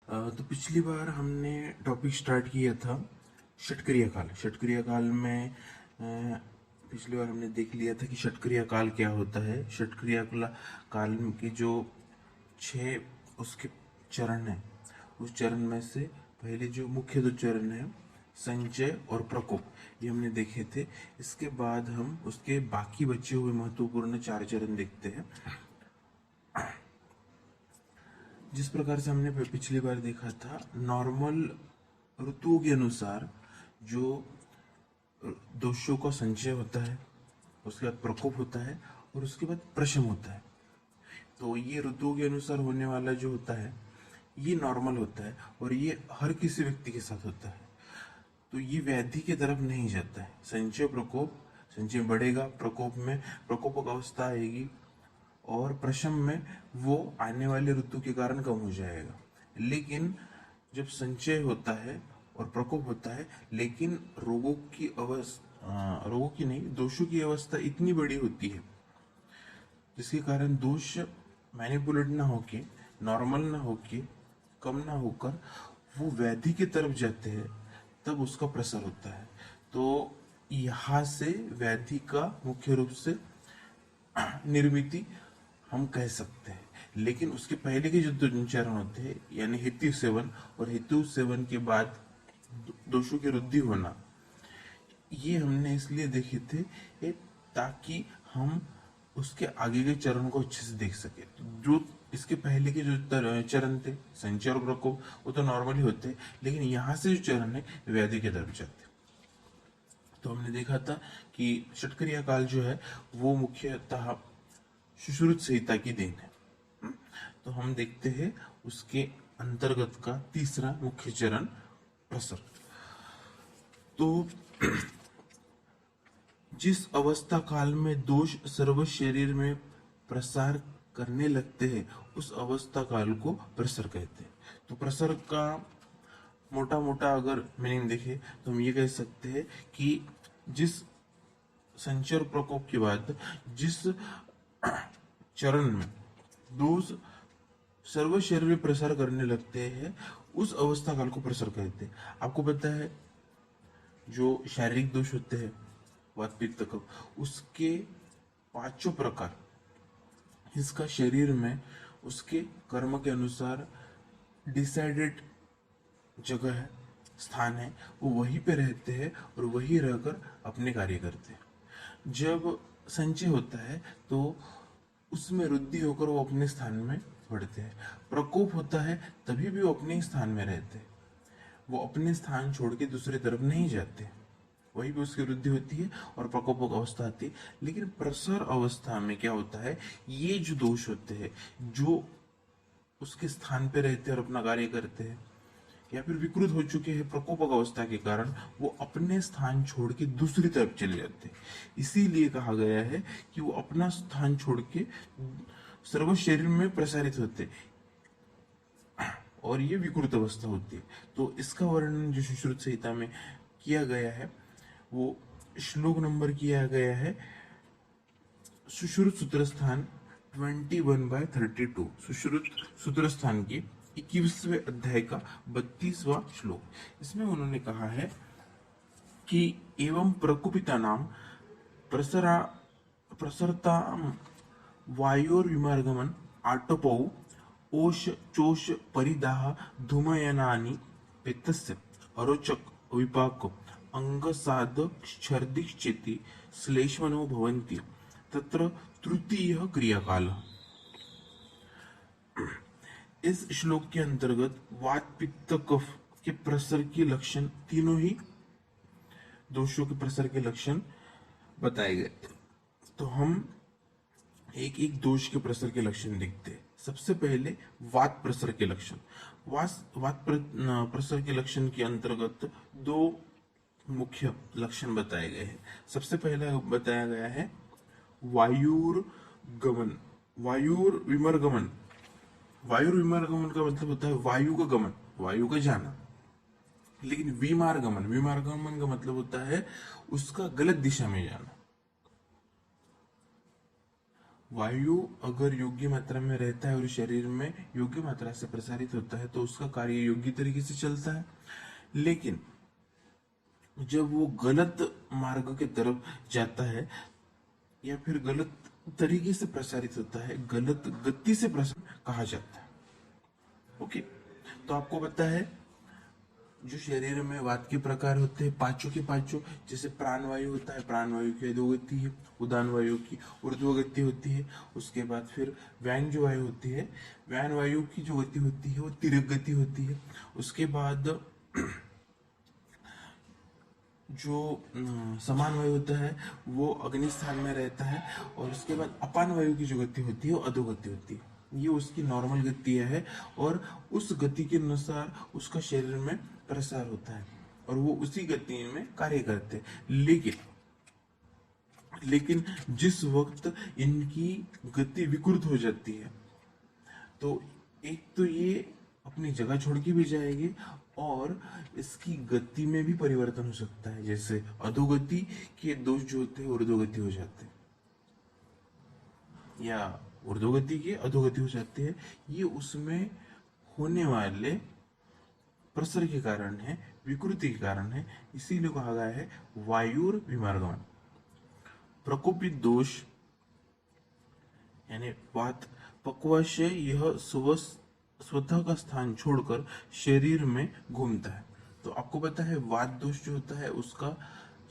तो पिछली बार हमने टॉपिक स्टार्ट किया था षटक्रिया काल। षटक्रिया काल में पिछली बार हमने देख लिया था कि षटक्रिया काल क्या होता है। षटक्रिया काल के जो 6 उसके चरण हैं, उस चरण में से पहले जो मुख्य 2 चरण हैं, संचय और प्रकोप, ये हमने देखे थे। इसके बाद हम उसके बाकी बचे हुए महत्वपूर्ण 4 चरण देखते हैं। जिस प्रकार से हमने पिछली बार देखा था, नॉर्मल ऋतुओं के अनुसार जो दोषों का संचय होता है, उसके बाद प्रकोप होता है और उसके बाद प्रशम होता है। तो ये ऋतुओं के अनुसार होने वाला जो होता है, ये नॉर्मल होता है और ये हर किसी व्यक्ति के साथ होता है। तो ये व्याधि की तरफ नहीं जाता है। संचय प्रकोप, संचय बढ़ेगा, प्रकोपक अवस्था आएगी और प्रशम में वो आने वाले ऋतु के कारण कम हो जाएगा। लेकिन जब संचय होता है और प्रकोप होता है, लेकिन रोगों की नहीं, दोषों की अवस्था इतनी बड़ी होती है जिसके कारण दोष मैनिपुलेट ना होके, नॉर्मल ना होके, कम ना होकर वो व्याधि की तरफ जाते हैं, तब उसका प्रसार होता है। तो यहाँ से व्याधि का मुख्य रूप से निर्मिति हम कह सकते हैं। लेकिन उसके पहले के जो 2 चरण होते हैं, यानी हेतु सेवन और हेतु सेवन के बाद दोषों की वृद्धि होना, ये हमने इसलिए देखे थे ताकि हम उसके आगे के चरण को अच्छे से देख सके। तो जो इसके पहले के जो चरण थे, संचय और प्रकोप, वो तो नॉर्मली होते, लेकिन यहाँ से जो चरण है व्याधि के तरफ जाते। तो हमने देखा था कि षटक्रिया काल जो है वो मुख्यतः सुश्रुत संहिता की देन है। तो हम देखते हैं उसके अंतर्गत का तीसरा मुख्य चरण, प्रसर। तो जिस अवस्था काल में दोष सर्व शरीर में प्रसार करने लगते हैं, उस अवस्था काल को प्रसर कहते हैं। तो प्रसर का मोटा मोटा अगर मीनिंग देखें तो हम ये कह सकते हैं कि जिस संचय और प्रकोप के बाद जिस चरण में दोष सर्व शरीर में प्रसार करने लगते हैं, उस अवस्था काल को प्रसर कहते हैं। आपको पता है जो शारीरिक दोष होते हैं, वात पित्त कफ, उसके 5 प्रकार इसका शरीर में उसके कर्म के अनुसार डिसाइडेड जगह है, स्थान है, वो वहीं पे रहते हैं और वहीं रहकर अपने कार्य करते हैं। जब संचय होता है तो उसमें वृद्धि होकर वो अपने स्थान में बढ़ते हैं। प्रकोप होता है तभी भी वो अपने स्थान में रहते हैं, वो अपने स्थान छोड़ के दूसरी तरफ नहीं जाते, वहीं पे उसकी वृद्धि होती है और प्रकोपक अवस्था आती है। लेकिन प्रसर अवस्था में क्या होता है, ये जो दोष होते हैं जो उसके स्थान पे रहते हैं और अपना कार्य करते हैं, या फिर विकृत हो चुके हैं प्रकोपक अवस्था के कारण, वो अपने स्थान छोड़ के दूसरी तरफ चले जाते हैं। इसीलिए कहा गया है कि वो अपना स्थान छोड़ के सर्व शरीर में प्रसारित होते हैं और ये विकृत अवस्था होती है। तो इसका वर्णन जो सुश्रुत संहिता में किया गया है, वो श्लोक नंबर किया गया है सुश्रुत सूत्र स्थान 21/32, सुश्रुत सूत्र स्थान की 21वें अध्याय का 32वां श्लोक। इसमें उन्होंने कहा है कि एवं प्रकुपिता नाम प्रसरा प्रसरता वायोर विमार्गमन आटपौ ओष चोष परिदाह धूमयनानि पित्तस्य अरोचक विपाक अंगसाद छर्दिश्चेति श्लेष्मनो भवन्ति तत्र तृतीय क्रियाकाल। इस श्लोक के अंतर्गत वात पित्त कफ के प्रसर के लक्षण, तीनों ही दोषों के प्रसर के लक्षण बताए गए। तो हम एक एक दोष के प्रसर के लक्षण देखते हैं। सबसे पहले वात प्रसर के लक्षण। प्रसर के लक्षण के अंतर्गत 2 मुख्य लक्षण बताए गए हैं। सबसे पहला बताया गया है वायुर गमन, वायुर विमर्गमन। वायुर विमर्गमन का मतलब होता है वायु का गमन, वायु का जाना। लेकिन विमार्गमन, विमार्गमन का मतलब होता है उसका गलत दिशा में जाना। वायु अगर योग्य मात्रा में रहता है और शरीर में योग्य मात्रा से प्रसारित होता है तो उसका कार्य योग्य तरीके से चलता है। लेकिन जब वो गलत मार्ग की तरफ जाता है या फिर गलत तरीके से प्रसारित होता है, गलत गति से प्रसारित कहा जाता है। ओके, तो आपको पता है जो शरीर में वात के प्रकार होते हैं पांचों के पांचों, जैसे प्राणवायु होता है, प्राणवायु की अधोगति है, उदान वायु की ऊर्ध्वगति होती है। उसके बाद फिर व्यान जो वायु होती है, व्यान वायु की जो गति होती है वो तिर्यक गति होती है। उसके बाद जो समान वायु होता है वो अग्नि स्थान में रहता है, और उसके बाद अपान वायु की जो गति होती है वो अधोगति होती है। ये उसकी नॉर्मल गति है और उस गति के अनुसार उसका शरीर में प्रसार होता है और वो उसी गति में कार्य करते हैं। लेकिन जिस वक्त इनकी गति विकृत हो जाती है तो एक तो ये अपनी जगह छोड़ के भी जाएगी और इसकी गति में भी परिवर्तन हो सकता है। जैसे अधोगति के दोष जो होते हैं ऊर्ध्वगति हो जाते हैं या ऊर्ध्वगति के अधोगति हो जाती है। ये उसमें होने वाले प्रसर के कारण है, विकृति के कारण है। इसीलिए कहा गया है वायुर विमार्गमन। प्रकोपित दोष यानी वात पक्वाशय यह स्वतः का स्थान छोड़कर शरीर में घूमता है। तो आपको पता है वात दोष जो होता है उसका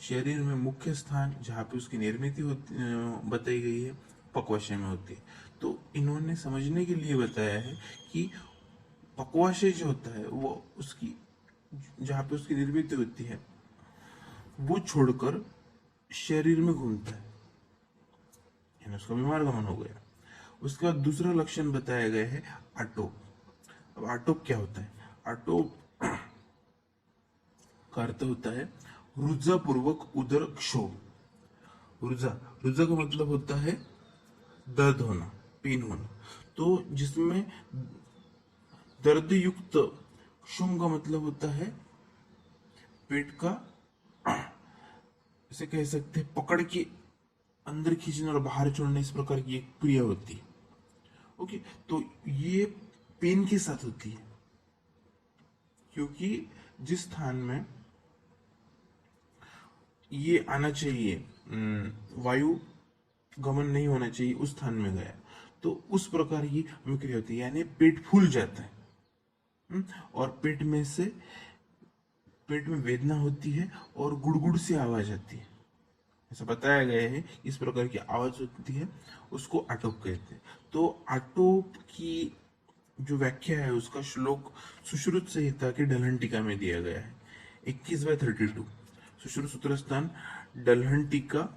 शरीर में मुख्य स्थान जहाँ पे उसकी निर्मित बताई गई है पक्वाशय में होती है। तो इन्होंने समझने के लिए बताया है कि पक्वाशय जो होता है वो उसकी जहाँ पे उसकी निर्मित होती है वो छोड़कर शरीर में घूमता है, यानी उसका विमार्गमन हो गया। उसके बाद दूसरा लक्षण बताया गया है आटोप। अब आटोप क्या होता है? आटोप का अर्थ होता है रुजा पूर्वक उदर क्षोभ। रुजा रुजा का मतलब होता है दर्द होना, पेन होना। तो जिसमें दर्द युक्त क्षोभ का मतलब होता है पेट का, इसे कह सकते हैं पकड़ के अंदर खींचना और बाहर छोड़ना, इस प्रकार की एक क्रिया होती है। ओके, तो ये पेन के साथ होती है क्योंकि जिस स्थान में ये आना चाहिए, वायु गमन नहीं होना चाहिए, उस स्थान में गया तो उस प्रकार की क्रिया होती है, यानी पेट फूल जाता है और पेट में वेदना होती है और गुड़गुड़ सी आवाज आती है। ऐसा बताया गया है इस प्रकार की आवाज होती है उसको आटोप कहते हैं। तो आटोप की जो व्याख्या है उसका श्लोक सुश्रुत संहिता के डलहन टीका में दिया गया है 21/32। सुश्रुत सूत्र स्थान डलहन टीका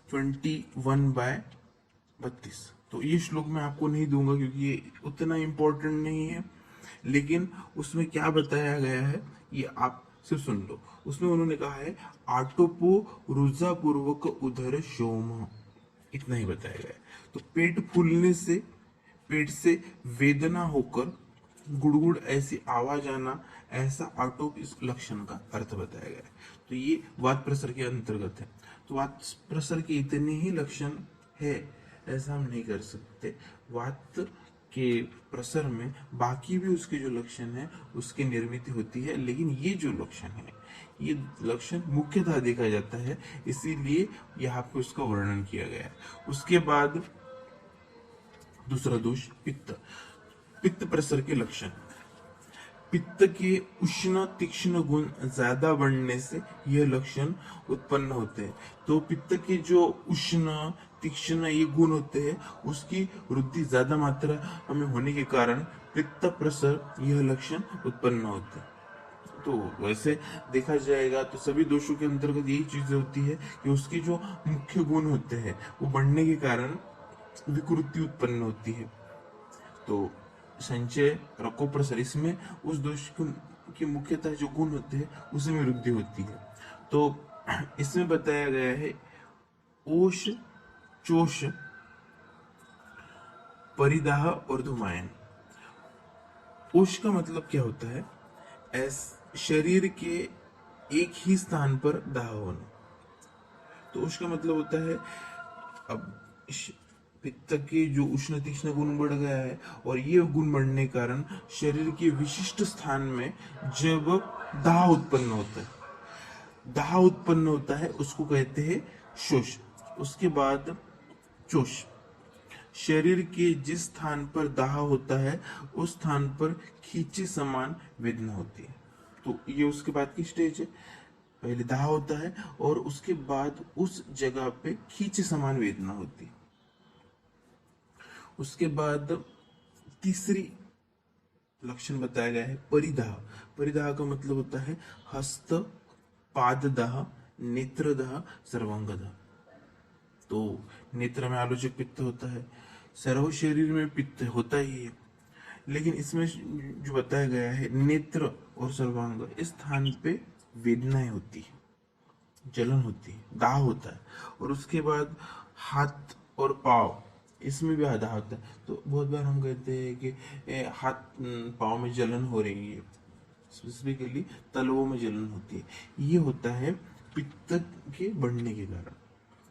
21/32। तो ये श्लोक मैं आपको नहीं दूंगा क्योंकि ये उतना इंपॉर्टेंट नहीं है, लेकिन उसमें क्या बताया गया है ये आप सिर्फ सुन लो। उसमें उन्होंने कहा है आटोपो रुजा पूर्वक उदर शोम, इतना ही बताया गया है। तो पेट फूलने से, पेट से वेदना होकर गुड़गुड़ ऐसी आवाज आना, ऐसा आटोप इस लक्षण का अर्थ बताया गया है। तो ये वात प्रसर के अंतर्गत है। तो वात प्रसर के इतने ही लक्षण है ऐसा हम नहीं कर सकते। वात के प्रसर में बाकी भी उसके जो लक्षण है उसकी निर्मित होती है, लेकिन ये जो लक्षण है ये लक्षण मुख्यतः देखा जाता है, इसीलिए यहाँ पे उसका वर्णन किया गया है। उसके बाद दूसरा दोष पित्त। पित्त प्रसर के लक्षण, पित्त के उष्ण तीक्ष्ण गुण ज्यादा बढ़ने से यह लक्षण उत्पन्न होते हैं। तो पित्त के जो उष्ण तीक्ष्ण ये गुण होते हैं उसकी वृद्धि ज्यादा मात्रा में होने के कारण पित्त प्रसर यह लक्षण उत्पन्न होते हैं। तो वैसे देखा जाएगा तो सभी दोषों के अंतर्गत यही चीजें होती है कि उसके जो मुख्य गुण होते हैं वो बढ़ने के कारण विकृति उत्पन्न होती है। तो संचय रको प्रसर, इसमें उस दोष की मुख्यतः जो गुण होते हैं उसी में वृद्धि होती है। तो इसमें बताया गया है ओष चोष परिदाह और धुमायन। ओष का मतलब क्या होता है? शरीर के एक ही स्थान पर दाह होना। तो ओष का मतलब होता है अब पित्त के जो उष्ण तीक्ष्ण गुण बढ़ गया है, और ये गुण बढ़ने के कारण शरीर के विशिष्ट स्थान में जब दाह उत्पन्न होता है, दाह उत्पन्न होता है उसको कहते हैं शोष। उसके बाद चोष। शरीर के जिस स्थान पर दाह होता है उस स्थान पर खींचे समान वेदना होती है। तो ये उसके बाद की स्टेज है। पहले दाह होता है और उसके बाद उस जगह पे खींचे समान वेदना होती है। उसके बाद तीसरी लक्षण बताया गया है परिदाह। परिदाह का मतलब होता है हस्त पाददाह, नेत्रदाह, सर्वांगदाह। तो नेत्र में आलोचक पित्त होता है, सर्व शरीर में पित्त होता ही है, लेकिन इसमें जो बताया गया है नेत्र और सर्वांग, इस स्थान पे वेदनाएं होती है, जलन होती है, दाह होता है। और उसके बाद हाथ और पाव, इसमें भी दाह होता है। तो बहुत बार हम कहते हैं कि हाथ पाव में जलन हो रही है, स्पेसिफिकली तलवों में जलन होती है, ये होता है पित्त के बढ़ने के कारण।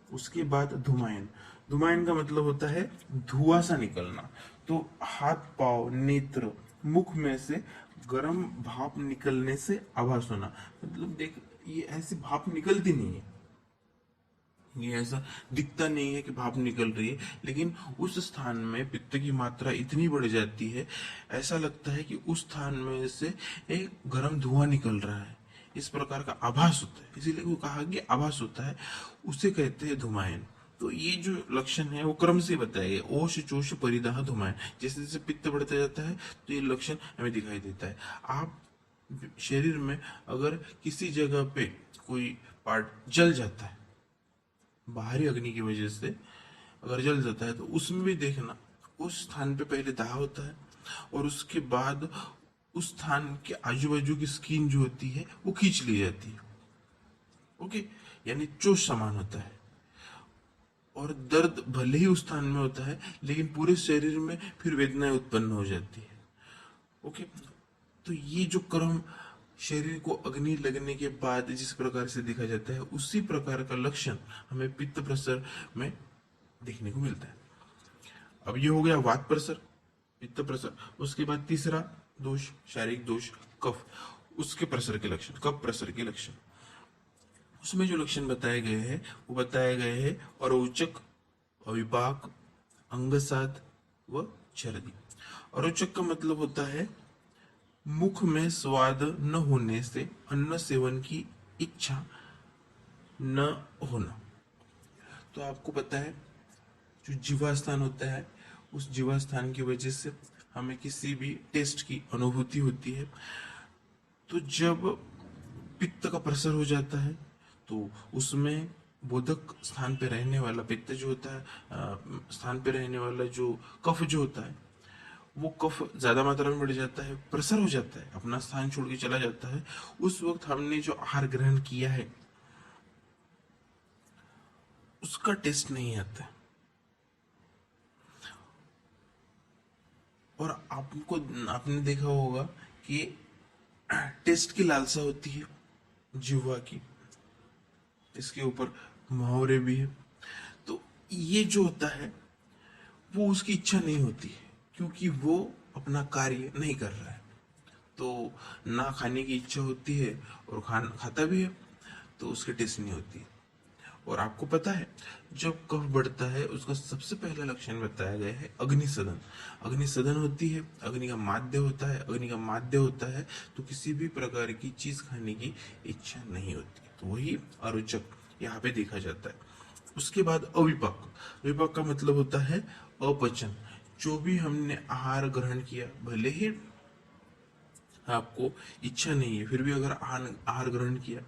उसके बाद धुमायन। धुमायन का मतलब होता है धुआं सा निकलना। तो हाथ पाव नेत्र मुख में से गर्म भाप निकलने से आभास होना, मतलब देख ये ऐसी भाप निकलती नहीं है, ये ऐसा दिखता नहीं है कि भाप निकल रही है, लेकिन उस स्थान में पित्त की मात्रा इतनी बढ़ जाती है, ऐसा लगता है कि उस स्थान में से एक गर्म धुआं निकल रहा है, इस प्रकार का आभास होता है। इसीलिए वो कहा कि आभास होता है, उसे कहते हैं धुमायन। तो ये जो लक्षण है वो क्रम से बताए गए, ओष चोष परिदाह धुमायन। जैसे जैसे पित्त बढ़ता जाता है तो ये लक्षण हमें दिखाई देता है। आप शरीर में अगर किसी जगह पे कोई पार्ट जल जाता है, बाहरी अग्नि की वजह से अगर जल जाता है, तो उसमें भी देखना उस स्थान पे पहले दाह होता है और उसके बाद उस स्थान के आजू बाजू की स्किन जो होती है वो खींच ली जाती है। ओके, यानी चोष समान होता है, और दर्द भले ही उस स्थान में होता है लेकिन पूरे शरीर में फिर वेदनाएं उत्पन्न हो जाती है। ओके, तो ये जो क्रम शरीर को अग्नि लगने के बाद जिस प्रकार से देखा जाता है, उसी प्रकार का लक्षण हमें पित्त प्रसर में देखने को मिलता है। अब ये हो गया वात प्रसर, पित्त प्रसर। उसके बाद तीसरा दोष, शारीरिक दोष कफ, उसके प्रसर के लक्षण, कफ प्रसर के लक्षण। उसमें जो लक्षण बताए गए हैं वो बताए गए हैं अरोचक, अविपाक, अंगसाद व छर्दी। अरोचक का मतलब होता है मुख में स्वाद न होने से अन्न सेवन की इच्छा न होना। तो आपको पता है जो जीवा स्थान होता है, उस जीवा स्थान की वजह से हमें किसी भी टेस्ट की अनुभूति होती है। तो जब पित्त का प्रसर हो जाता है तो उसमें बोधक स्थान पे रहने वाला पित्त जो होता है, स्थान पे रहने वाला जो कफ जो होता है, वो कफ ज्यादा मात्रा में बढ़ जाता है, प्रसर हो जाता है, अपना स्थान छोड़ के चला जाता है। उस वक्त हमने जो आहार ग्रहण किया है उसका टेस्ट नहीं आता है। और आपने देखा होगा कि टेस्ट की लालसा होती है जिह्वा की, इसके ऊपर मुहावरे भी है। तो ये जो होता है वो उसकी इच्छा नहीं होती है, क्योंकि वो अपना कार्य नहीं कर रहा है। तो ना खाने की इच्छा होती है और खाता भी है, तो उसकी टेस्ट नहीं होती है। और आपको पता है जब कफ बढ़ता है उसका सबसे पहला लक्षण बताया गया है अग्निसदन। अग्निसदन होती है, अग्नि का माध्य होता है, अग्नि का माध्य होता है तो किसी भी प्रकार की चीज खाने की इच्छा नहीं होती, तो वही अरोचक यहाँ पे देखा जाता है। उसके बाद अविपाक। अविपाक का मतलब होता है अपचन। जो भी हमने आहार ग्रहण किया, भले ही आपको इच्छा नहीं है फिर भी अगर आहार ग्रहण किया,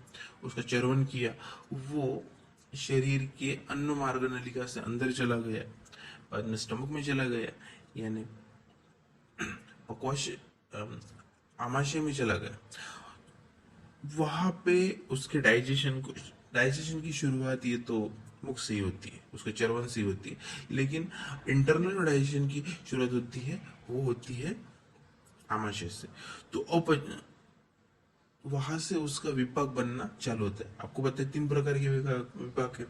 उसका चर्वण किया, वो शरीर के अन्न मार्ग नलिका से अंदर चला गया, बाद में स्टमक में चला गया, यानी पक्वाशय आमाशय में चला गया। वहां पे उसके डाइजेशन की शुरुआत ये तो मुख से ही होती है, उसके चर्वण से ही होती है, लेकिन इंटरनल डाइजेशन की शुरुआत होती है, वो होती है आमाशय से। तो वहां से उसका विपाक बनना चालू होता है। आपको पता है 3 प्रकार के विपाक है,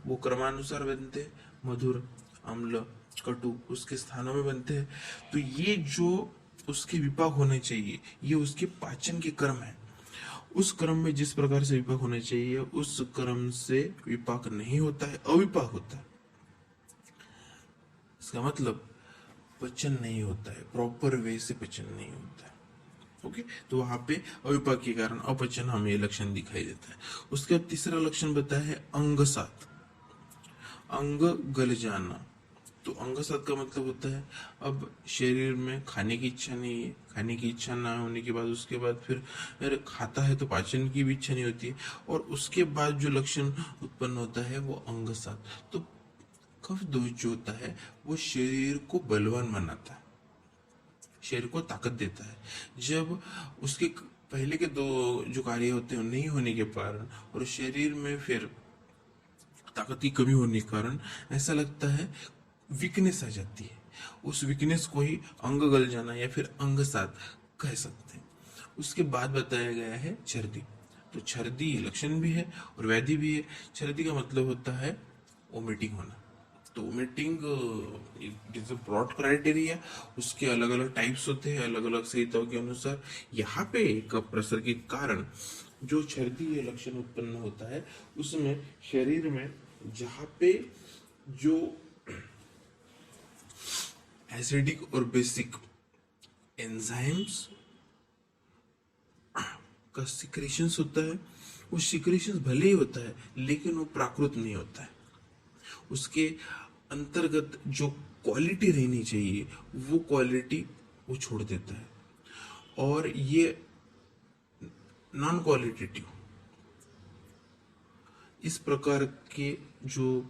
वो क्रमानुसार बनते हैं, मधुर, अम्ल कटु उसके स्थानों में बनते हैं। तो ये जो उसके विपाक होने चाहिए, ये उसके पाचन के क्रम है। उस क्रम में जिस प्रकार से विपाक होना चाहिए उस क्रम से विपाक नहीं होता है, अविपाक होता है। इसका मतलब पचन नहीं होता है, प्रॉपर वे से पचन नहीं होता है। ओके, तो वहां पे अविपाक के कारण अपचन हमें लक्षण दिखाई देता है। उसके बाद तीसरा लक्षण बताया है अंगसात, अंग गल जाना। तो अंगसात का मतलब होता है अब शरीर में खाने की इच्छा नहीं है, खाने की इच्छा ना होने के बाद उसके बाद फिर अगर खाता है तो पाचन की भी इच्छा नहीं होती है, और उसके बाद जो लक्षण उत्पन्न होता है वो अंगसात। तो कफ दोष जो होता है वो शरीर को बलवान बनाता है, शरीर को ताकत देता है। जब उसके पहले के दो जो कार्य होते हैं नहीं होने के कारण और शरीर में फिर ताकत की कमी होने के कारण ऐसा लगता है वीकनेस आ जाती है। उस वीकनेस को ही अंग गल जाना या फिर अंगसात कह सकते हैं। उसके बाद बताया गया है छर्दी। तो छर्दी लक्षण भी है और व्याधि भी है। छर्दी का मतलब होता है वोमिटिंग होना। तो vomiting it is a broad criteria, उसके अलग अलग टाइप्स होते हैं अलग अलग संहिताओं के अनुसार। यहाँ पे कफ प्रसर के कारण जो छर्दी ये लक्षण उत्पन्न होता है उसमें शरीर में जहाँ पे जो एसिडिक और बेसिक एंजाइम्स का सिक्रेशंस होता है, वो सिक्रेशंस भले ही होता है लेकिन वो प्राकृत नहीं होता है। उसके अंतर्गत जो क्वालिटी रहनी चाहिए वो क्वालिटी वो छोड़ देता है, और ये नॉन क्वालिटेटिव इस प्रकार के जो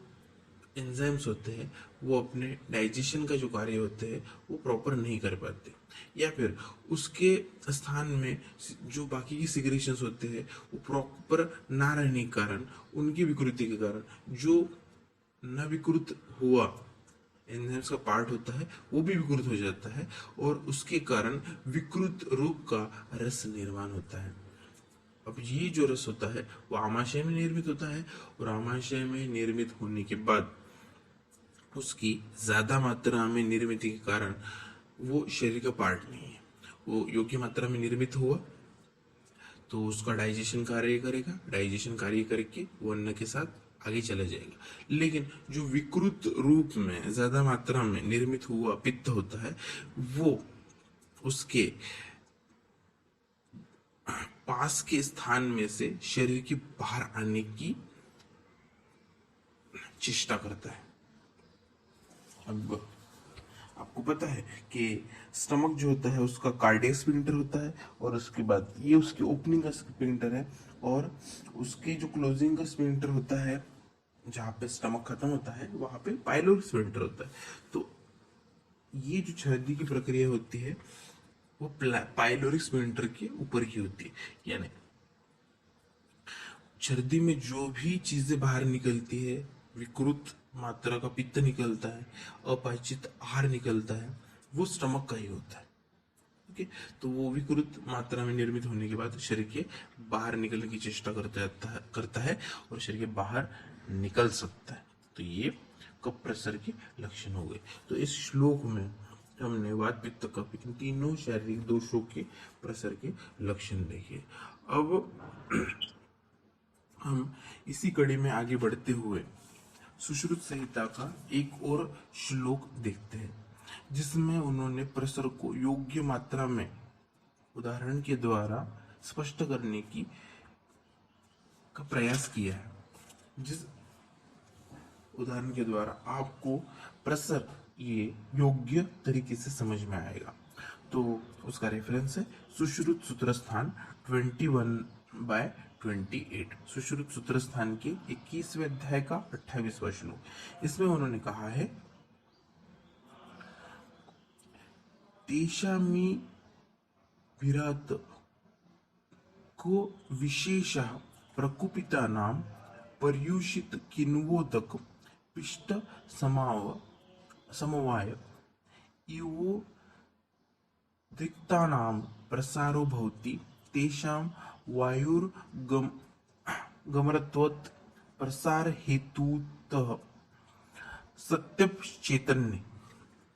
एंजाइम्स होते हैं वो अपने डाइजेशन का जो कार्य होते हैं वो प्रॉपर नहीं कर पाते, या फिर उसके स्थान में जो बाकी की सिक्रेशंस होते हैं वो प्रॉपर ना रहने के कारण, उनकी विकृति के कारण जो न विकृत हुआ एंजाइम्स का पार्ट होता है वो भी विकृत हो जाता है, और उसके कारण विकृत रूप का रस निर्माण होता है। अब ये जो रस होता है वो आमाशय में निर्मित होता है, और आमाशय में निर्मित होने के बाद उसकी ज्यादा मात्रा में निर्मित के कारण वो शरीर का पार्ट नहीं है। वो योग्य मात्रा में निर्मित हुआ तो उसका डाइजेशन कार्य करेगा, डाइजेशन कार्य करके वो अन्न के साथ आगे चला जाएगा। लेकिन जो विकृत रूप में ज्यादा मात्रा में निर्मित हुआ पित्त होता है वो उसके पास के स्थान में से शरीर के बाहर आने की चेष्टा करता है। अब आपको पता है कि स्टमक जो होता है उसका कार्डियक स्फिंक्टर होता है, और उसके बाद ये उसकी ओपनिंग का स्फिंक्टर है, और उसके जो क्लोजिंग का स्फिंक्टर होता है जहाँ पे स्टमक खत्म होता है वहां पे पाइलोरिक स्फिंक्टर होता है। तो ये जो छर्दी की प्रक्रिया होती है वो पाइलोरिक स्फिंक्टर के ऊपर की होती है, यानी छर्दी में जो भी चीजें बाहर निकलती है, विकृत मात्रा का पित्त निकलता है, अपाचित आहार निकलता है, वो स्टमक का ही होता है। ओके, तो वो विकृत मात्रा में निर्मित होने के बाद शरीर के बाहर निकलने की चेष्टा करता है और शरीर के बाहर निकल सकता है। तो ये कफ प्रसर के लक्षण हो गए। तो इस श्लोक में हमने वात पित्त कफ इन तीनों शारीरिक दोषों के प्रसर के लक्षण देखे। अब हम इसी कड़ी में आगे बढ़ते हुए सुश्रुत संहिता का एक और श्लोक देखते हैं जिसमें उन्होंने प्रसर को योग्य मात्रा में उदाहरण के द्वारा स्पष्ट करने की का प्रयास किया है। जिस उदाहरण के द्वारा आपको प्रसर ये योग्य तरीके से समझ में आएगा। तो उसका रेफरेंस है सुश्रुत सूत्र स्थान 21/28, सुश्रुत सूत्र स्थान के 21वें अध्याय का 28वां श्लोक। इसमें उन्होंने कहा है तेषामी विरात को विशेषः प्रकुपितानां पर्युषित किन्वोदक पिष्ट समवाय इवो रिक्तानां प्रसारो भवति तेषां वायुर्गम प्रसार हेतुतः सत्य चैतन्य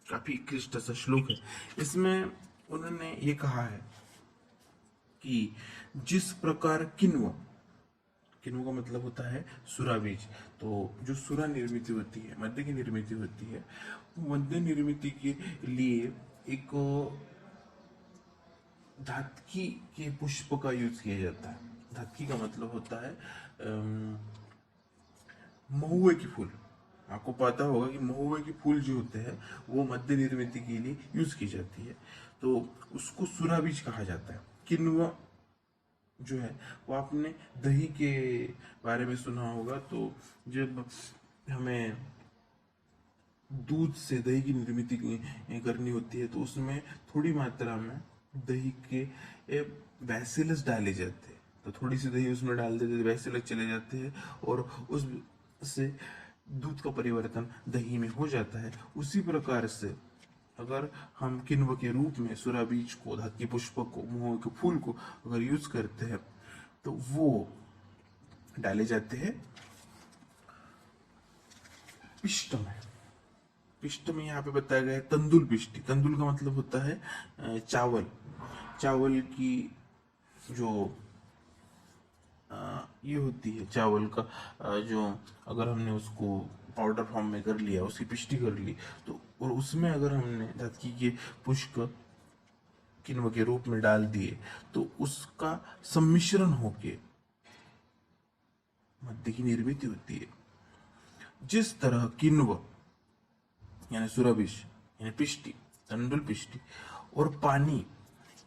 काफी क्लिष्ट सा श्लोक है। इसमें उन्होंने ये कहा है कि जिस प्रकार किण्व, किण्व का मतलब होता है सुरा बीज, तो जो सुरा निर्मित होती है, मध्य की निर्मित होती है, मध्य निर्मित के लिए एक धातकी के पुष्प का यूज किया जाता है। धातकी का मतलब होता है महुए की फूल। आपको पता होगा कि महुए के फूल जो होते हैं वो मध्य निर्मित के लिए यूज की जाती है, तो उसको सुरा बीज कहा जाता है। किण्व जो है वो आपने दही के बारे में सुना होगा, तो जब हमें दूध से दही की निर्मित करनी होती है तो उसमें थोड़ी मात्रा में दही के बैसिलस डाले जाते हैं, तो थोड़ी सी दही उसमें डाल देते हैं, बैसिलस चले जाते हैं और उस से दूध का परिवर्तन दही में हो जाता है। उसी प्रकार से अगर हम किण्व के रूप में सुरा बीज को, धातकी पुष्प को, मोह के फूल को अगर यूज करते हैं तो वो डाले जाते हैं पिष्ट में। पिष्ट में यहाँ पे बताया गया है तंदुल पिष्टि। तंदुल का मतलब होता है चावल। चावल की जो ये होती है, चावल का जो अगर हमने उसको पाउडर फॉर्म में कर लिया, उसकी पिष्टि कर ली, तो और उसमें अगर हमने धातकी के पुष्प किण्व के रूप में डाल दिए तो उसका सम्मिश्रण होके मध्य की निर्मित होती है। जिस तरह किण्व यानी सुरभिश यानी पिष्टि, तंडुल पिष्टि और पानी,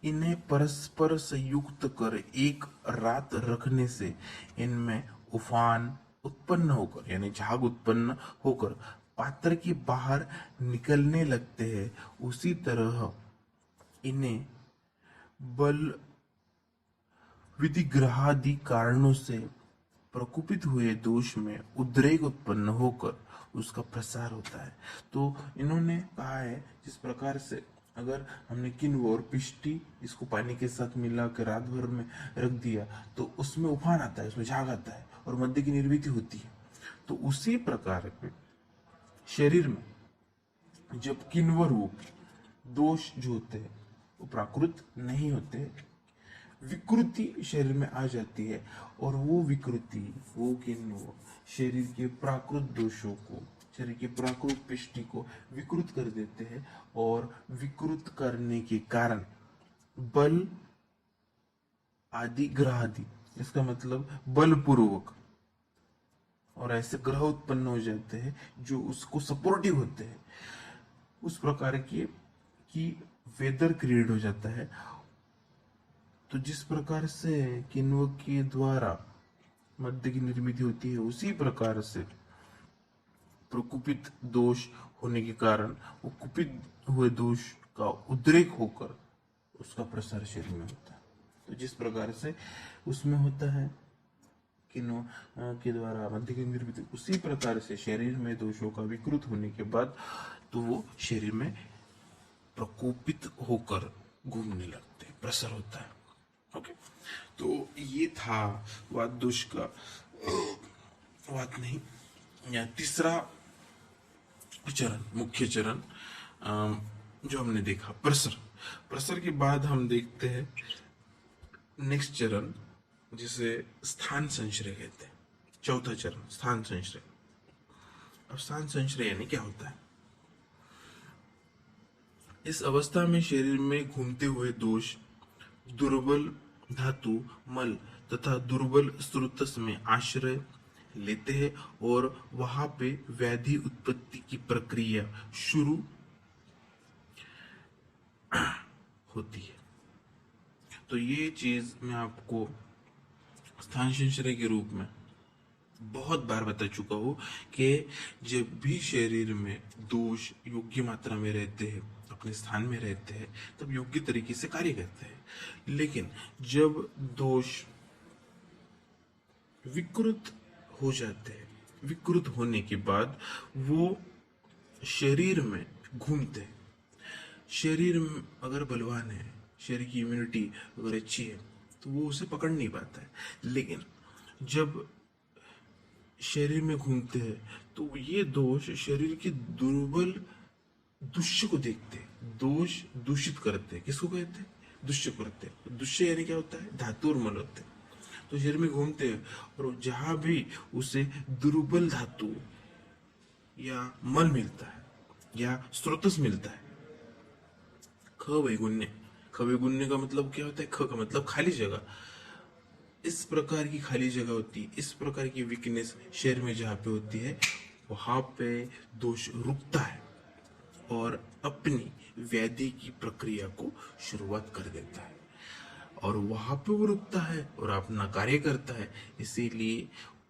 इन्हें परस्पर संयुक्त कर एक रात रखने से इनमें उफान उत्पन्न होकर यानी झाग उत्पन्न होकर पात्र के बाहर निकलने लगते हैं, उसी तरह इन्हें बल विधिग्रहादि कारणों से प्रकुपित हुए दोष में उद्रेक उत्पन्न होकर उसका प्रसार होता है। तो इन्होंने कहा है जिस प्रकार से अगर हमने किण्व और पिष्टि इसको पानी के साथ मिला कर रात भर में रख दिया तो उसमें उफान आता है, उसमें झाग आता है और मध्य की निर्मित होती है। तो उसी प्रकार शरीर में जब किण्व रूप दोष जो होते हैं वो प्राकृत नहीं होते, विकृति शरीर में आ जाती है और वो विकृति, वो किण्व शरीर के प्राकृत दोषों को, शरीर के प्राकृत पिष्टि को विकृत कर देते हैं और विकृत करने के कारण बल आदि ग्रह आदि, इसका मतलब बलपूर्वक और ऐसे ग्रह उत्पन्न हो जाते हैं जो उसको सपोर्टिव होते हैं, उस प्रकार की वेदर क्रिएट हो जाता है। तो जिस प्रकार से किण्व के द्वारा मध्य की निर्मित होती है, उसी प्रकार से प्रकुपित दोष होने के कारण वो कुपित हुए दोष का उद्रेक होकर उसका प्रसार शरीर में होता है। तो जिस प्रकार से उसमें होता है किण्व के द्वारा मध्य की निर्मित, उसी प्रकार से शरीर में दोषों का विकृत होने के बाद तो वो शरीर में प्रकोपित होकर घूमने लगते हैं, प्रसार होता है। ओके, तो ये था वात दोष का वात नहीं या तीसरा चरण, मुख्य चरण जो हमने देखा प्रसर। प्रसर के बाद हम देखते हैं नेक्स्ट चरण जिसे स्थान संश्रय कहते हैं। चौथा चरण स्थान संश्रय। अब स्थान संश्रय यानी क्या होता है? इस अवस्था में शरीर में घूमते हुए दोष दुर्बल धातु मल तथा दुर्बल स्रोतस में आश्रय लेते हैं और वहां पे व्याधि उत्पत्ति की प्रक्रिया शुरू होती है। तो ये चीज मैं आपको स्थान संश्रय के रूप में बहुत बार बता चुका हूं कि जब भी शरीर में दोष योग्य मात्रा में रहते हैं, अपने स्थान में रहते हैं, तब योग्य तरीके से कार्य करते हैं। लेकिन जब दोष विकृत हो जाते हैं, विकृत होने के बाद वो शरीर में घूमते हैं। शरीर में अगर बलवान है, शरीर की इम्यूनिटी अगर अच्छी है तो वो उसे पकड़ नहीं पाता है। लेकिन जब शरीर में घूमते हैं तो ये दोष शरीर के दुर्बल दुष्य को देखते हैं, दोष दूषित करते हैं। किसको कहते हैं? दुष्य को करते हैं। दुष्य यानी क्या होता है? धातु और मल होते हैं। तो शरीर में घूमते हैं और जहां भी उसे दुर्बल धातु या मल मिलता है या स्रोतस मिलता है, ख वैगुण्य, ख वैगुण्य का मतलब क्या होता है? ख का मतलब खाली जगह। इस प्रकार की खाली जगह होती है, इस प्रकार की वीकनेस शरीर में जहाँ पे होती है, वहां पे दोष रुकता है और अपनी व्याधि की प्रक्रिया को शुरुआत कर देता है। और वहां पे वो रुकता है और अपना कार्य करता है, इसीलिए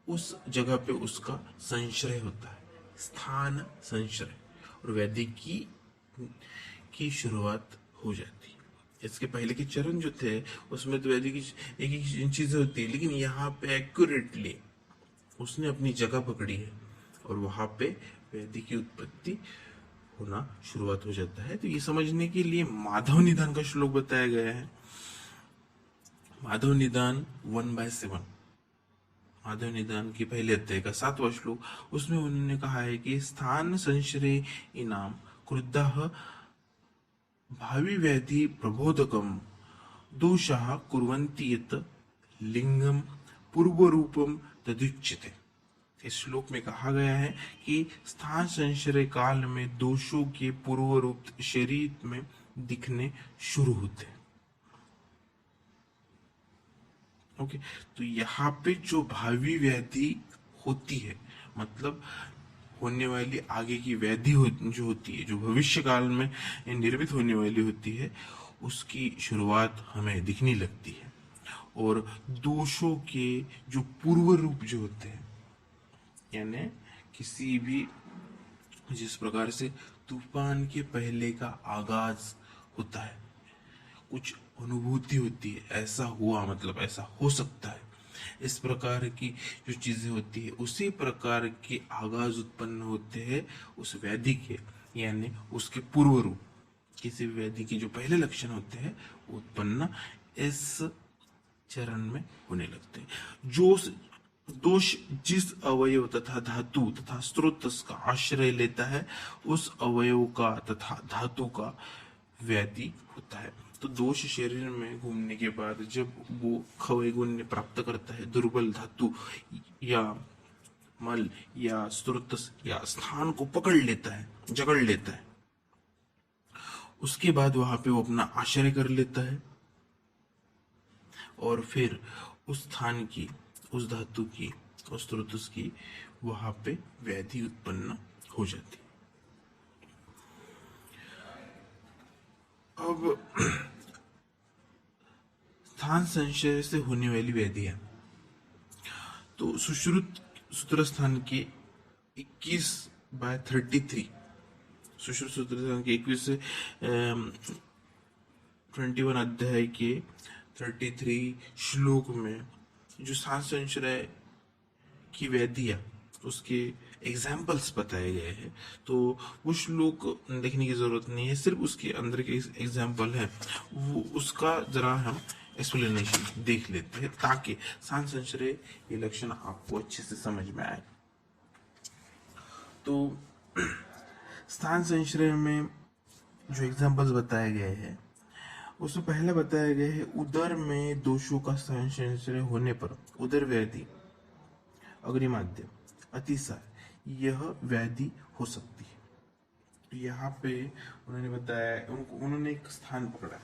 उस जगह पे उसका संश्रय होता है, स्थान संश्रय, और व्याधि की शुरुआत हो जाती है। इसके पहले के चरण जो थे उसमें तो वैदिक एक एक चीजें होती है, लेकिन यहाँ पे एक्यूरेटली उसने अपनी जगह पकड़ी है और वहां पे वैदिक की उत्पत्ति होना शुरुआत हो जाता है। तो ये समझने के लिए माधव निदान का श्लोक बताया गया है। माधव निदान 1/7, माधव निदान की पहले अध्याय का 7वां श्लोक, उसमें उन्होंने कहा है कि स्थान संश्रय इनाम क्रुद्धः भावी व्याधि प्रबोधकम दोषाः कुर्वन्ति यत् लिंगम पूर्व रूपम तदुच्यते। इस श्लोक में कहा गया है कि स्थान संश्रय काल में दोषों के पूर्व रूप शरीर में दिखने शुरू होते हैं। ओके, तो यहाँ पे जो भावी व्याधि होती है, मतलब होने वाली आगे की व्याधि जो होती है, जो भविष्य काल में निर्मित होने वाली होती है, उसकी शुरुआत हमें दिखने लगती है। और दोषों के जो पूर्व रूप जो होते हैं, यानी किसी भी, जिस प्रकार से तूफान के पहले का आगाज होता है, कुछ अनुभूति होती है, ऐसा हुआ मतलब ऐसा हो सकता है, इस प्रकार की जो चीजें होती है, उसी प्रकार के आगाज उत्पन्न होते हैं उस व्याधि के, यानी उसके पूर्व रूप। किसी भी व्याधि के जो पहले लक्षण होते हैं उत्पन्न इस चरण में होने लगते हैं। जो दोष जिस अवयव तथा धातु तथा स्रोत का आश्रय लेता है, उस अवयव का तथा धातु का व्याधि होता है। तो दोष शरीर में घूमने के बाद जब वो खवय गुण प्राप्त करता है, दुर्बल धातु या मल या स्रोत या स्थान को पकड़ लेता है, जकड़ लेता है, उसके बाद वहां पे वो अपना आश्रय कर लेता है और फिर उस स्थान की, उस धातु की, उस स्रोत की वहां पे व्याधि उत्पन्न हो जाती। अब स्थान संशय से होने वाली व्याधियां, तो सुश्रुत सूत्र स्थान के 21/33, सुश्रुत सूत्र स्थान के 21 से 21 अध्याय के 33 श्लोक में जो स्थान संशय की व्याधियां, उसके एग्जाम्पल्स बताए गए हैं। तो वो श्लोक देखने की जरूरत नहीं है, सिर्फ उसके अंदर के एग्जाम्पल है, वो उसका जरा हम एक्सप्लेनेशन देख लेते हैं ताकि स्थान संशय ये लक्षण आपको अच्छे से समझ में आए। तो स्थान संशय में जो एग्जाम्पल्स बताए गए हैं, उसमें पहला बताया गया है उदर में दोषों का संशय होने पर उदर व्याधि, अग्निमाद्य, अतिसार, यह व्याधि हो सकती है। यहाँ पे उन्होंने बताया, उन्होंने एक स्थान पकड़ा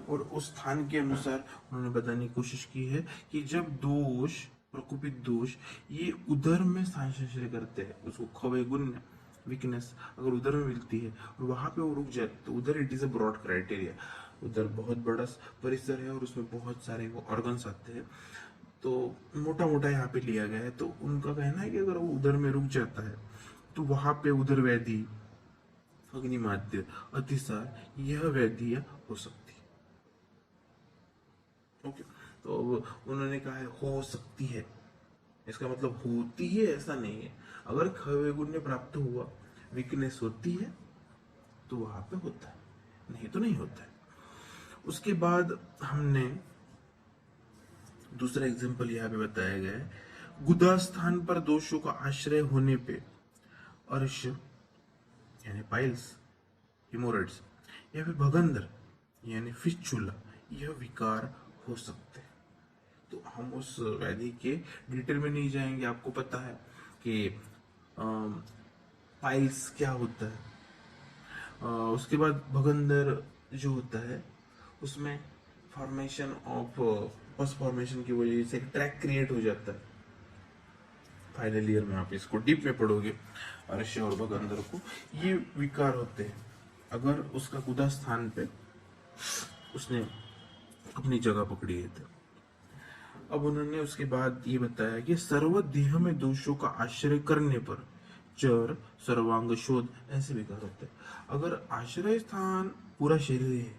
और उस स्थान के अनुसार उन्होंने बताने की कोशिश की है कि जब दोष, प्रकोपित दोष ये उदर में संशय करते हैं, उसको खवे गुण वीकनेस अगर उधर में मिलती है और वहां पे वो रुक जाए, तो उधर it is a broad criteria, उधर बहुत बड़ा परिसर है और उसमें बहुत सारे वो ऑर्गन्स आते हैं, तो मोटा मोटा यहाँ पे लिया गया है। तो उनका कहना है कि अगर वो उधर में रुक जाता है तो वहां पे उधर व्याधि, अग्निमाद्य, अतिसार, यह व्याधियां हो सकती है। ओके, तो उन्होंने कहा है हो सकती है, इसका मतलब होती है ऐसा नहीं है। अगर खवे गुण ने प्राप्त हुआ, वीकनेस होती है तो वहां पे होता है, नहीं तो नहीं होता है। उसके बाद हमने दूसरा एग्जांपल यहाँ पे बताया गया है, गुदा स्थान पर दोषों का आश्रय होने पे अर्श यानी पाइल्स, हिमोरेड्स या फिर भगंदर यानी फिस्चुला, यह विकार हो सकते हैं। तो हम उस व्याधि के डिटेल में नहीं जाएंगे, आपको पता है कि पाइल्स क्या होता है। उसके बाद भगंदर जो होता है उसमें फॉर्मेशन ऑफ पस फॉर्मेशन की वजह से एक ट्रैक क्रिएट हो जाता है। फाइनल ईयर में आप इसको डीप में पढ़ोगे, अरश्य और भगंदर को। ये विकार होते हैं अगर उसका कुदा स्थान पे उसने अपनी जगह पकड़ी है तो। अब उन्होंने उसके बाद ये बताया कि सर्व देह में दोषों का आश्रय करने पर चर, सर्वांग शोध ऐसे विकार होते हैं। अगर आश्रय स्थान पूरा शरीर है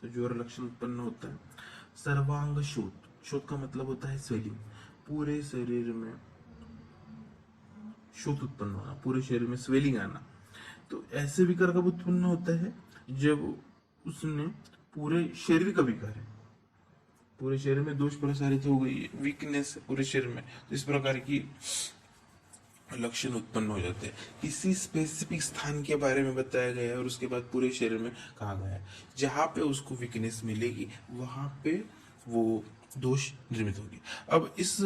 तो ज्वर लक्षण उत्पन्न होता है। सर्वांग शोध, शोध का मतलब होता है स्वेलिंग, पूरे शरीर में शोध उत्पन्न होना, पूरे शरीर में स्वेलिंग आना। तो ऐसे विकार कब उत्पन्न होता है? जब उसने पूरे शरीर का विकार है, पूरे शरीर में दोष प्रसारित हो गई, वीकनेस पूरे शरीर में, तो इस प्रकार की लक्षण उत्पन्न हो जाते हैं। किसी स्पेसिफिक स्थान के बारे में बताया गया है और उसके बाद पूरे शरीर में कहा गया है। जहां पे उसको वीकनेस मिलेगी वहां पे वो दोष निर्मित होगी। अब इस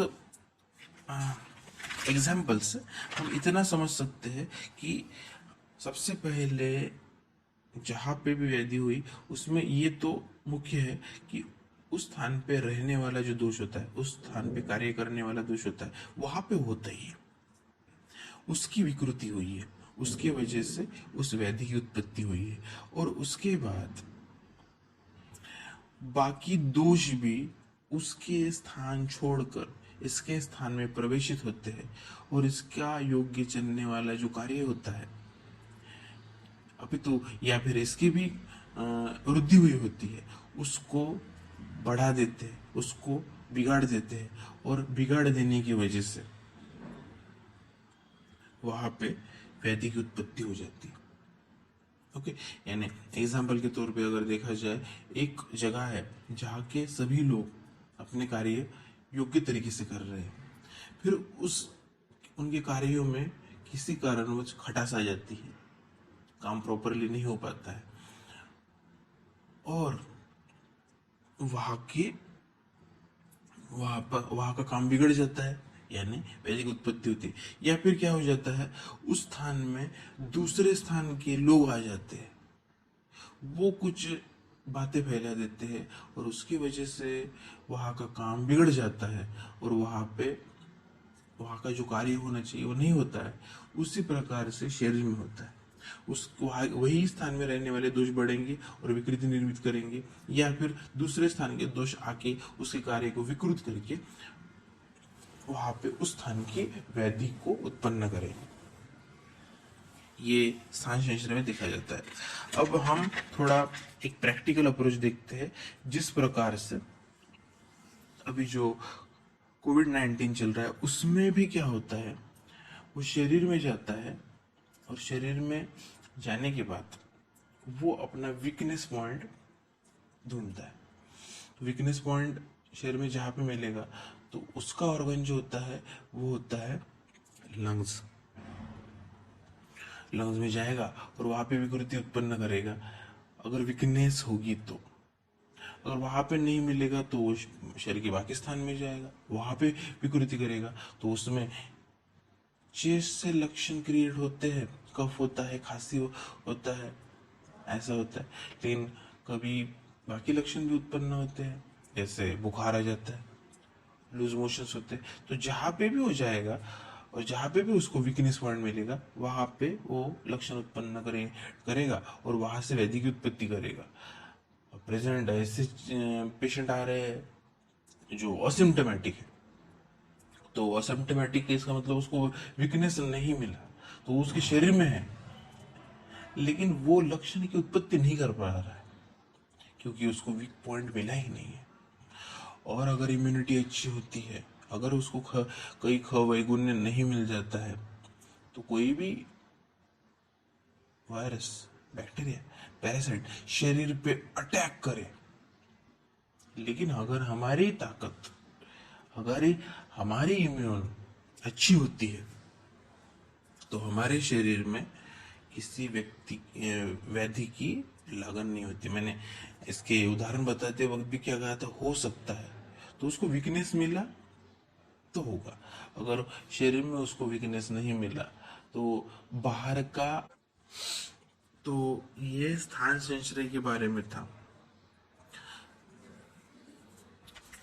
एग्जाम्पल से हम इतना समझ सकते हैं कि सबसे पहले जहां पे भी व्याधि हुई उसमें ये तो मुख्य है कि उस स्थान पे रहने वाला जो दोष होता है, उस स्थान पे कार्य करने वाला दोष होता है, वहां पे होता ही है, उसकी विकृति हुई है, उसके वजह से उस व्याधि की उत्पत्ति हुई है। और उसके बाद बाकी दोष भी उसके स्थान छोड़कर इसके स्थान में प्रवेशित होते हैं और इसका योग्य चलने वाला जो कार्य होता है अभी तो, या फिर इसकी भी वृद्धि हुई होती है, उसको बढ़ा देते हैं, उसको बिगाड़ देते हैं और बिगाड़ देने की वजह से वहां पे व्याधि की उत्पत्ति हो जाती है। ओके, यानी एग्जाम्पल के तौर पे अगर देखा जाए, एक जगह है जहाँ के सभी लोग अपने कार्य योग्य तरीके से कर रहे हैं, फिर उनके कार्यों में किसी कारणवश खटास आ जाती है, काम प्रॉपरली नहीं हो पाता है और वहां का काम बिगड़ जाता है, यानी वैदिक उत्पत्ति होती है। या फिर क्या हो जाता है, उस स्थान में दूसरे स्थान के लोग आ जाते हैं, वो कुछ बातें फैला देते हैं और उसकी वजह से वहां का काम बिगड़ जाता है और वहां का जो कार्य होना चाहिए वो नहीं होता है। उसी प्रकार से शरीर में होता है, वही स्थान में रहने वाले दोष बढ़ेंगे और विकृति निर्मित करेंगे, या फिर दूसरे स्थान के दोष आके उसके कार्य को विकृत करके वहां पे उस स्थान की व्याधि को उत्पन्न करेंगे। ये सांस शास्त्र में देखा जाता है। अब हम थोड़ा एक प्रैक्टिकल अप्रोच देखते हैं, जिस प्रकार से अभी जो कोविड-19 चल रहा है उसमें भी क्या होता है, वो शरीर में जाता है और शरीर में जाने के बाद वो अपना वीकनेस पॉइंट ढूंढता है। वीकनेस पॉइंट शरीर में जहाँ पे मिलेगा तो उसका ऑर्गन जो होता है वो होता है लंग्स। लंग्स में जाएगा और वहां पे विकृति उत्पन्न करेगा अगर वीकनेस होगी तो। अगर वहां पे नहीं मिलेगा तो वो शरीर के बाकी स्थान में जाएगा, वहां पे विकृति करेगा, तो उसमें चेस्ट से लक्षण क्रिएट होते हैं, कफ होता है, खांसी होता है, ऐसा होता है। लेकिन कभी बाकी लक्षण भी उत्पन्न होते हैं, जैसे बुखार आ जाता है, लूज मोशंस होते हैं। तो जहाँ पे भी हो जाएगा और जहाँ पे भी उसको वीकनेस पॉइंट मिलेगा वहां पे वो लक्षण उत्पन्न करेगा और वहां से व्याधि की उत्पत्ति करेगा। प्रेजेंट ऐसे पेशेंट आ रहे हैं जो असिम्टोमेटिक है, तो असिम्टोमेटिक केस का मतलब उसको वीकनेस नहीं मिला, तो उसके शरीर में है लेकिन वो लक्षण की उत्पत्ति नहीं कर पा रहा है क्योंकि उसको वीक पॉइंट मिला ही नहीं है। और अगर इम्यूनिटी अच्छी होती है, अगर उसको कई वैगुण्य नहीं मिल जाता है, तो कोई भी वायरस, बैक्टीरिया, पैरासाइट शरीर पे अटैक करे, लेकिन अगर हमारी ताकत, अगर हमारी इम्यून अच्छी होती है तो हमारे शरीर में किसी व्याधि की लगन नहीं होती। मैंने इसके उदाहरण बताते वक्त भी क्या कहा था, हो सकता है। तो उसको वीकनेस मिला तो होगा, अगर शरीर में उसको वीकनेस नहीं मिला तो बाहर का। तो ये स्थान संचय के बारे में था।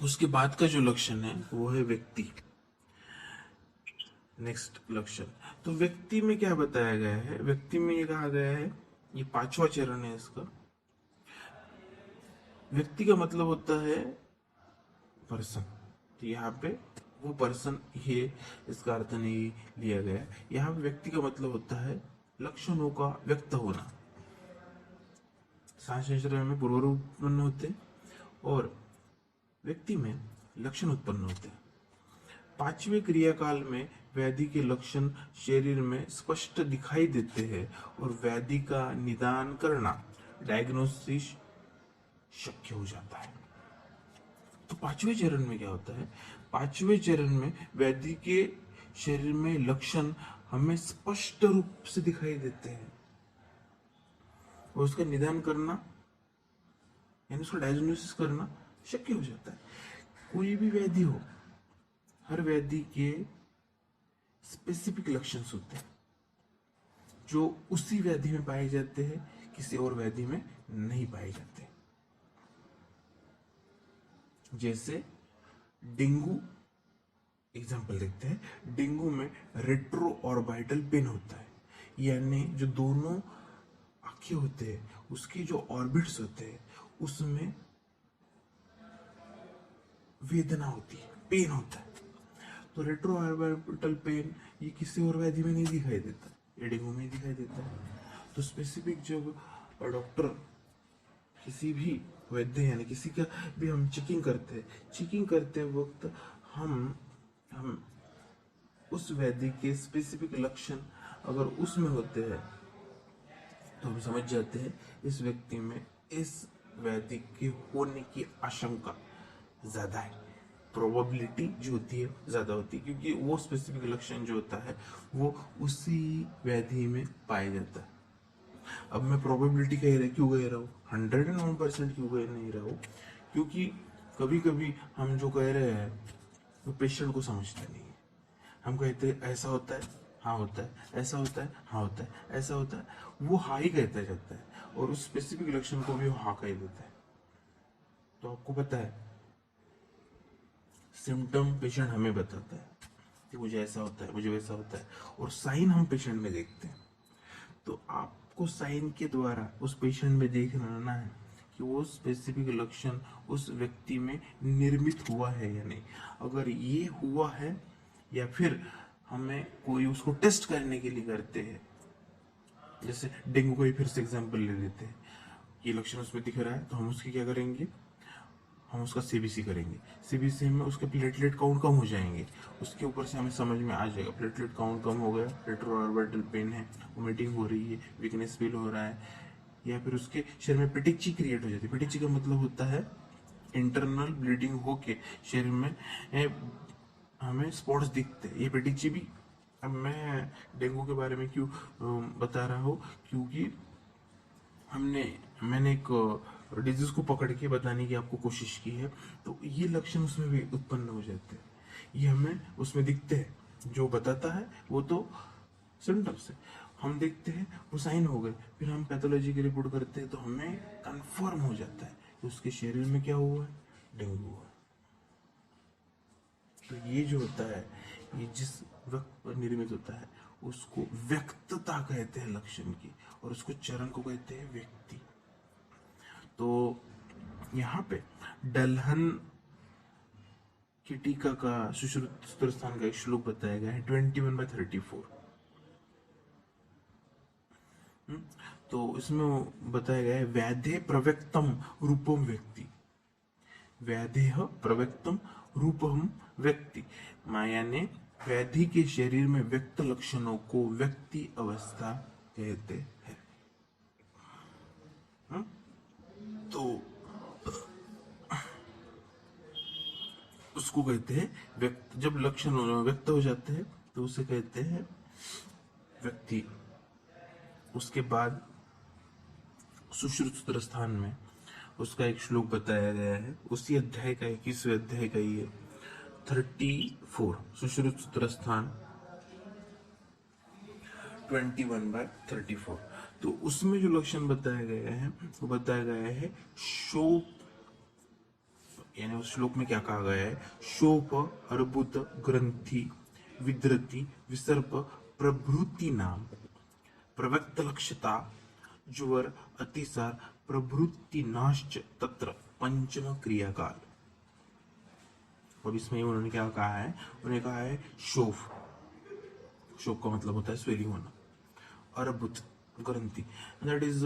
उसके बाद का जो लक्षण है वो है व्यक्ति। नेक्स्ट लक्षण, तो व्यक्ति में क्या बताया गया है, व्यक्ति में ये कहा गया है, ये पांचवा चरण है इसका। व्यक्ति का मतलब होता है पर्सन। तो यहाँ पे वो पर्सन, ये इसका अर्थ नहीं लिया गया है। यहाँ पे व्यक्ति का मतलब होता है लक्षणों का व्यक्त होना। सांख्यशास्त्र में पूर्व रूप उत्पन्न होते हैं और व्यक्ति में लक्षण उत्पन्न होते हैं। पांचवें क्रियाकाल में व्याधि के लक्षण शरीर में स्पष्ट दिखाई देते हैं और व्याधि का निदान करना, डायग्नोसिस शक्य हो जाता है। तो पांचवें चरण में क्या होता है, पांचवें चरण में व्याधि के शरीर में लक्षण हमें स्पष्ट रूप से दिखाई देते हैं और उसका निदान करना यानी उसका डायग्नोसिस करना शक्य हो जाता है। कोई भी व्याधि हो, हर व्याधि के स्पेसिफिक लक्षण होते हैं जो उसी व्याधि में पाए जाते हैं, किसी और व्याधि में नहीं पाए जाते। जैसे डेंगू एग्जाम्पल देखते हैं। डेंगू में रेट्रो ऑर्बिटल पेन होता है, यानी जो दोनों आंखें होते हैं उसके जो ऑर्बिट्स होते हैं उसमें वेदना होती है, पेन होता है। तो रेट्रो ऑर्बिटल पेन ये किसी और व्याधि में नहीं दिखाई देता, ये डेंगू में दिखाई देता है। तो स्पेसिफिक जब डॉक्टर किसी भी वैद्य यानी किसी का भी हम चेकिंग करते हैं, चेकिंग करते वक्त हम उस व्याधि के स्पेसिफिक लक्षण अगर उसमें होते हैं तो हम समझ जाते हैं इस व्यक्ति में इस व्याधि के होने की आशंका ज्यादा है, प्रोबेबिलिटी जो होती है ज्यादा होती है, क्योंकि वो स्पेसिफिक लक्षण जो होता है वो उसी व्याधि में पाया जाता है। अब मैं प्रोबेबिलिटी क्यों कह रहा हूँ, 101% क्यों कह नहीं रहा हूँ, क्योंकि कभी कभी हम जो कह रहे हैं वो पेशेंट को समझता नहीं है। हम कहते हैं ऐसा होता है, हाँ होता है, ऐसा होता है, हाँ होता है, ऐसा होता है, वो हाँ ही कहता जाता है और उस स्पेसिफिक लक्षण को भी वो हाँ कह देता है। तो आपको पता है सिम्टम पेशेंट हमें बताता है कि मुझे ऐसा होता है, मुझे वैसा होता है, और साइन हम पेशेंट में देखते हैं। तो आपको साइन के द्वारा उस पेशेंट में देखना है कि वो स्पेसिफिक लक्षण उस व्यक्ति में निर्मित हुआ है या नहीं। अगर ये हुआ है या फिर हमें कोई उसको टेस्ट करने के लिए करते हैं, जैसे डेंगू का ही फिर से एग्जांपल ले लेते हैं, ये लक्षण उसमें दिख रहा है तो हम उसकी क्या करेंगे, हम उसका सीबीसी करेंगे। सीबीसी में उसके प्लेटलेट काउंट कम हो जाएंगे, उसके ऊपर से हमें समझ में आ जाएगा प्लेटलेट काउंट कम हो गया, रेट्रोऑर्बिटल पेन है, वोमिटिंग हो रही है, वीकनेस फील हो रहा है, या फिर उसके शरीर में पेटिची क्रिएट हो जाती है। पेटिची का मतलब होता है इंटरनल ब्लीडिंग होके शरीर में हमें स्पॉट्स दिखते हैं, ये पेटिची भी। अब मैं डेंगू के बारे में क्यों बता रहा हूँ, क्योंकि मैंने एक डिजीज को पकड़ के बताने की आपको कोशिश की है, तो ये लक्षण उसमें भी उत्पन्न हो जाते हैं, ये हमें उसमें दिखते हैं। जो बताता है वो तो सिम्टम्स है, हम देखते हैं वो साइन हो गए, फिर हम पैथोलॉजी की रिपोर्ट करते हैं तो हमें कंफर्म हो जाता है कि उसके शरीर में क्या हुआ है, डेंगू हुआ है। तो ये जो होता है, ये जिस वक्त निर्मित होता है उसको व्यक्तता कहते हैं लक्षण की, और उसको चरण को कहते हैं व्यक्ति। तो यहाँ पे डलहन की टीका का सुश्रुत स्थान का एक श्लोक बताया गया है 21/34। तो इसमें बताया गया है व्याधे प्रव्यक्तम रूपम व्यक्ति, व्याधेह प्रव्यक्तम रूपम व्यक्ति, माया ने व्याधि के शरीर में व्यक्त लक्षणों को व्यक्ति अवस्था कहते हैं। तो उसको कहते हैं व्यक्त, जब लक्षण व्यक्त हो जाते हैं तो उसे कहते हैं व्यक्ति। उसके बाद सुश्रुत सूत्र स्थान में उसका एक श्लोक बताया गया है, उसी अध्याय का 21वें अध्याय का ये 34 सुश्रुत सूत्र स्थान 21/34। तो उसमें जो लक्षण बताया गया है वो बताया गया है शोप, यानी उस श्लोक में क्या कहा गया है, शोप अर्बुद ग्रंथि विद्रति विसर्प प्रभृति नाम प्रव्यक्त लक्ष्यता ज्वर अतिसार प्रभृति नाश्च तत्र पंचम क्रियाकाल। अब इसमें उन्होंने क्या कहा है, उन्होंने कहा है शोफ, शोफ का मतलब होता है स्वेलिंग होना, अर्बुद ग्रंथि दैट इज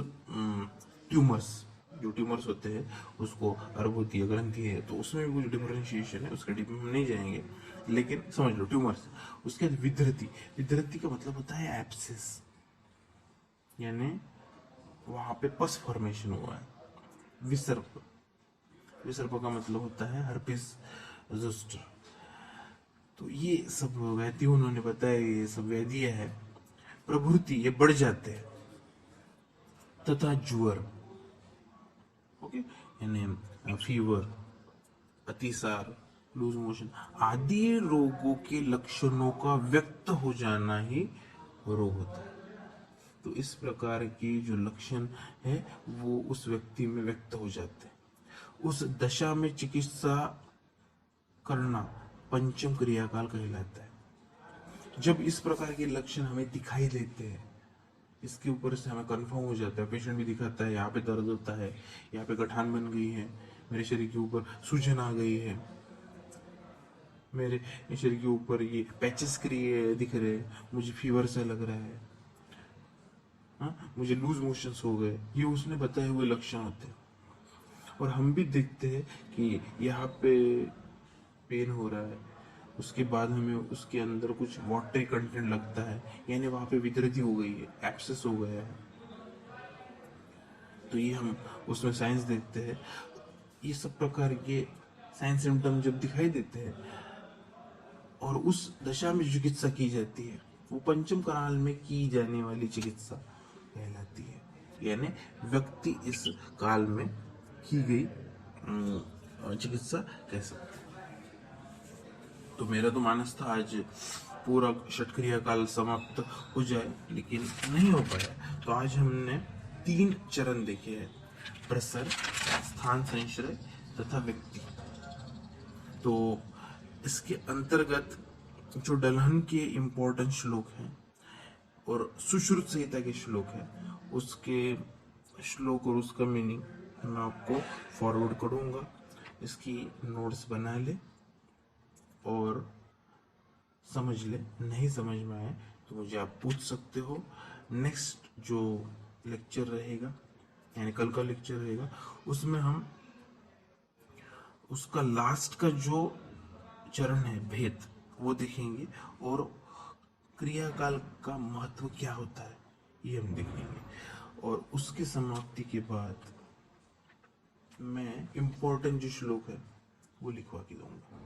ट्यूमर्स, जो ट्यूमर्स होते हैं उसको अर्बुद या ग्रंथि है, तो उसमें भी कुछ डिफरेंशिएशन है, उसके डीप में हम नहीं जाएंगे, लेकिन समझ लो ट्यूमर्स। उसके बाद विधृति, विधृति का मतलब होता है एब्सेस, यानी वहां पे पस फॉर्मेशन हुआ है। विसर्प, विसर्प का मतलब होता है हर्पिस जोस्टर। तो ये सब व्याधि उन्होंने बताया, ये सब व्याधियां है, प्रभृति ये बढ़ जाते हैं, तथा ज्वर, ओके, यानी फीवर, अतिसार, लूज मोशन आदि रोगों के लक्षणों का व्यक्त हो जाना ही रोग होता है। तो इस प्रकार के जो लक्षण है वो उस व्यक्ति में व्यक्त हो जाते हैं। उस दशा में चिकित्सा करना पंचम क्रियाकाल कहलाता है। जब इस प्रकार के लक्षण हमें दिखाई देते हैं, इसके ऊपर से हमें कंफर्म हो जाता है, पेशेंट भी दिखाता है यहाँ पे दर्द होता है, यहाँ पे गठान बन गई है, मेरे शरीर के ऊपर सूजन आ गई है, मेरे शरीर के ऊपर ये पैचेस क्रिए दिख रहे हैं, मुझे फीवर सा लग रहा है, मुझे लूज मोशंस हो गए, ये उसने बताए हुए लक्षण होते हैं। और हम भी देखते हैं कि यहाँ पे पेन हो रहा है, उसके बाद हमें उसके अंदर कुछ वाटरी कंटेंट लगता है, यानी वहां पे विकृति हो गई है, एब्सेस हो गया है, तो ये हम उसमें साइंस देखते हैं। ये सब प्रकार के साइंस सिम्टम जब दिखाई देते हैं और उस दशा में चिकित्सा की जाती है, वो पंचम काल में की जाने वाली चिकित्सा कहलाती है, यानी व्यक्ति इस काल में की गई चिकित्सा कह सकते हैं। तो मेरा तो मानस था आज पूरा षटक्रिया काल समाप्त हो जाए, लेकिन नहीं हो पाया। तो आज हमने 3 चरण देखे हैं, प्रसर, स्थान संश्रय तथा व्यक्ति। तो इसके अंतर्गत जो डलहन के इम्पोर्टेंट श्लोक हैं और सुश्रुत संहिता के श्लोक हैं, उसके श्लोक और उसका मीनिंग मैं आपको फॉरवर्ड करूंगा, इसकी नोट्स बना ले और समझ ले। नहीं समझ में आए तो मुझे आप पूछ सकते हो। नेक्स्ट जो लेक्चर रहेगा, यानी कल का लेक्चर रहेगा, उसमें हम उसका लास्ट का जो चरण है भेद वो देखेंगे, और क्रियाकाल का महत्व क्या होता है ये हम देखेंगे। और उसके समाप्ति के बाद मैं इम्पोर्टेंट जो श्लोक है वो लिखवा के दूंगा।